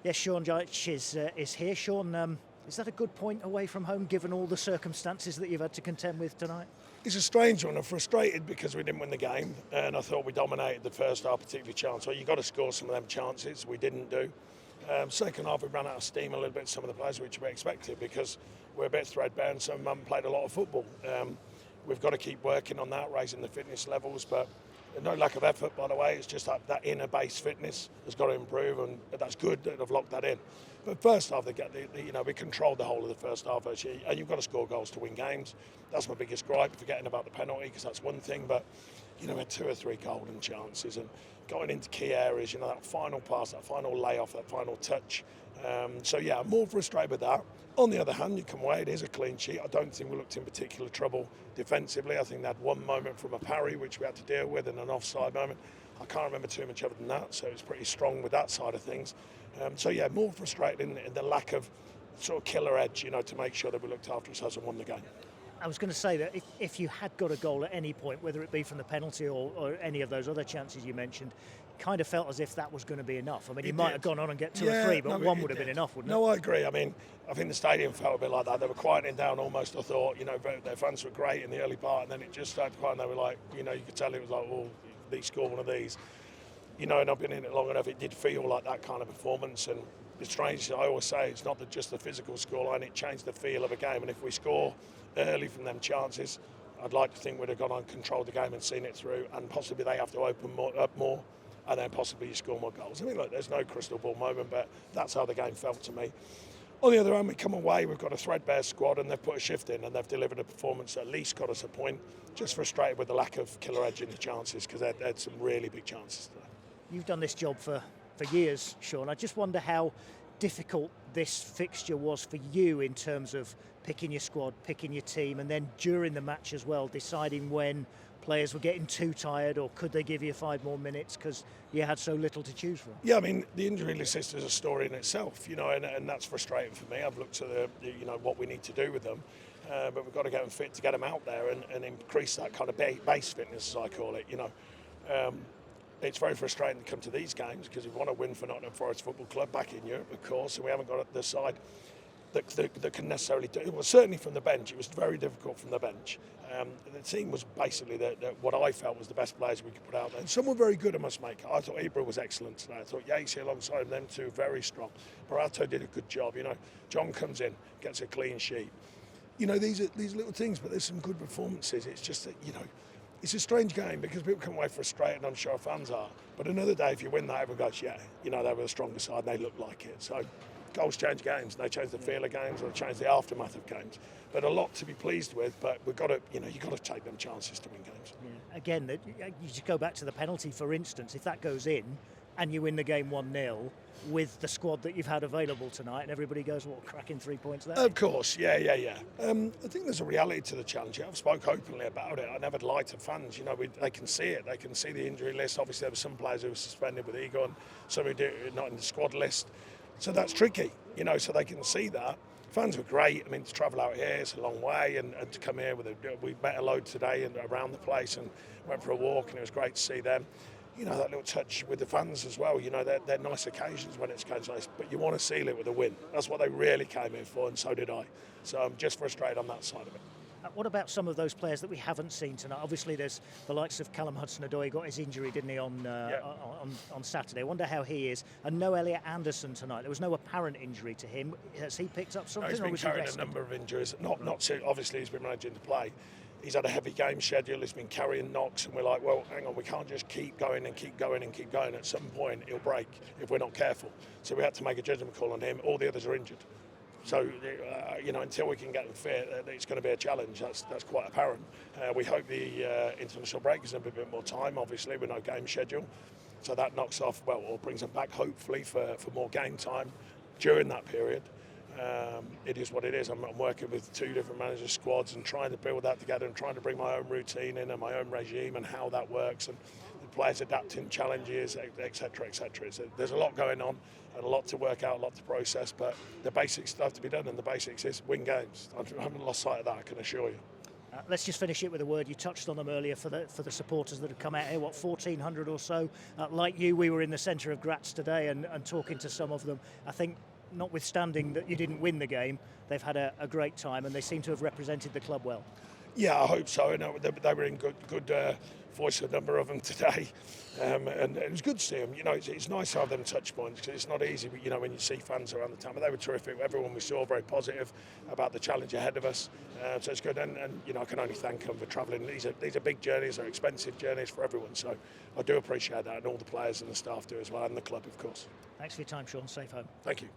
Yes, Sean Dyche is here. Sean, is that a good point away from home, given all the circumstances that you've had to contend with tonight? It's a strange one. I'm frustrated because we didn't win the game, and I thought we dominated the first half, particularly chance. So you've got to score some of them chances. We didn't do. Second half, we ran out of steam a little bit, some of the players, which we expected, because we're a bit threadbare and some of them haven't played a lot of football. We've got to keep working on that, raising the fitness levels, but no lack of effort, by the way. It's just that inner base fitness has got to improve, and that's good that they've locked that in. But first half, we controlled the whole of the first half, actually, and you've got to score goals to win games. That's my biggest gripe, forgetting about the penalty, because that's one thing, but we had 2 or 3 golden chances and going into key areas, that final pass, that final layoff, that final touch. I'm more frustrated with that. On the other hand, you come away, it is a clean sheet. I don't think we looked in particular trouble defensively. I think they had one moment from a parry, which we had to deal with, and an offside moment. I can't remember too much other than that, so it's pretty strong with that side of things. More frustrated in the lack of sort of killer edge, to make sure that we looked after ourselves and won the game. I was going to say that if you had got a goal at any point, whether it be from the penalty or any of those other chances you mentioned, kind of felt as if that was going to be enough. I mean, you might have gone on and get 2 or 3, but one would have been enough, wouldn't it? No, I agree. I mean, I think the stadium felt a bit like that. They were quieting down almost, I thought. Their fans were great in the early part, and then it just started to quiet, and they were like, you could tell it was like, oh, they score one of these. And I've been in it long enough, it did feel like that kind of performance. And it's strange, I always say, it's not just the physical scoreline, it changed the feel of a game. And if we score early from them chances, I'd like to think we'd have gone on, controlled the game and seen it through, and possibly they have to open up more, and then possibly you score more goals. I mean, look, there's no crystal ball moment, but that's how the game felt to me. On the other hand, we come away, we've got a threadbare squad, and they've put a shift in, and they've delivered a performance that at least got us a point. Just frustrated with the lack of killer edge in the chances, because they had some really big chances today. You've done this job for years, Sean. I just wonder how difficult this fixture was for you in terms of picking your squad, picking your team, and then during the match as well, deciding when players were getting too tired, or could they give you 5 more minutes because you had so little to choose from. Yeah, I mean, the injury list is a story in itself, and that's frustrating for me. I've looked at what we need to do with them, but we've got to get them fit to get them out there and increase that kind of base fitness, as I call it. It's very frustrating to come to these games because we want to win for Nottingham Forest Football Club back in Europe, of course, and we haven't got the side that can necessarily do it. Well, certainly from the bench, it was very difficult from the bench. The team was basically what I felt was the best players we could put out there. And some were very good, I must make. I thought Ibra was excellent today. I thought Yates alongside them two, very strong. Barato did a good job. John comes in, gets a clean sheet. These are these little things, but there's some good performances. It's just that, it's a strange game because people come away frustrated, and I'm sure fans are. But another day, if you win that, everyone goes, they were the stronger side, and they look like it. So goals change games, they change the feel of games, or they change the aftermath of games. But a lot to be pleased with, but we've got to, you've got to take them chances to win games. Yeah. Again, you just go back to the penalty, for instance. If that goes in and you win the game 1-0 with the squad that you've had available tonight, and everybody goes, well, cracking 3 points there. Of course, yeah. I think there's a reality to the challenge. I've spoke openly about it. I never lie to fans. They can see it. They can see the injury list. Obviously, there were some players who were suspended with ego, and some who not in the squad list. So that's tricky, so they can see that. Fans were great. I mean, to travel out here, it's a long way, and to come here we met a load today and around the place and went for a walk, and it was great to see them. That little touch with the fans as well. They're nice occasions when it's games nice, but you want to seal it with a win. That's what they really came in for, and so did I. So I'm just frustrated on that side of it. What about some of those players that we haven't seen tonight? Obviously, there's the likes of Callum Hudson-Odoi. Got his injury, didn't he, on Saturday? I wonder how he is. And no Elliot Anderson tonight. There was no apparent injury to him. Has he picked up something? No, he's been carrying a number of injuries. Not serious. Obviously, he's been managing to play. He's had a heavy game schedule. He's been carrying knocks, and we're like, well, hang on, we can't just keep going and keep going and keep going. At some point, he'll break if we're not careful. So we had to make a judgment call on him. All the others are injured. So, until we can get them fit, it's going to be a challenge. That's quite apparent. We hope the international break gives them a bit more time, obviously, with no game schedule. So that knocks off, or brings them back, hopefully, for more game time during that period. It is what it is. I'm working with 2 different managers' squads and trying to build that together and trying to bring my own routine in and my own regime and how that works, and the players adapting challenges, etc., etc. There's a lot going on and a lot to work out, a lot to process, but the basics have to be done, and the basics is win games. I haven't lost sight of that, I can assure you. Let's just finish it with a word. You touched on them earlier for the supporters that have come out here. What, 1,400 or so? Like you, we were in the centre of Graz today and talking to some of them. I think, notwithstanding that you didn't win the game, they've had a great time and they seem to have represented the club well. Yeah, I hope so. They were in good voice, a number of them today, and it was good to see them. You know, it's nice to have them touch points because it's not easy. But you know, when you see fans around the town, but they were terrific. Everyone we saw very positive about the challenge ahead of us, so it's good. And you know, I can only thank them for travelling. These are big journeys, they're expensive journeys for everyone. So I do appreciate that, and all the players and the staff do as well, and the club, of course. Thanks for your time, Sean. Safe home. Thank you.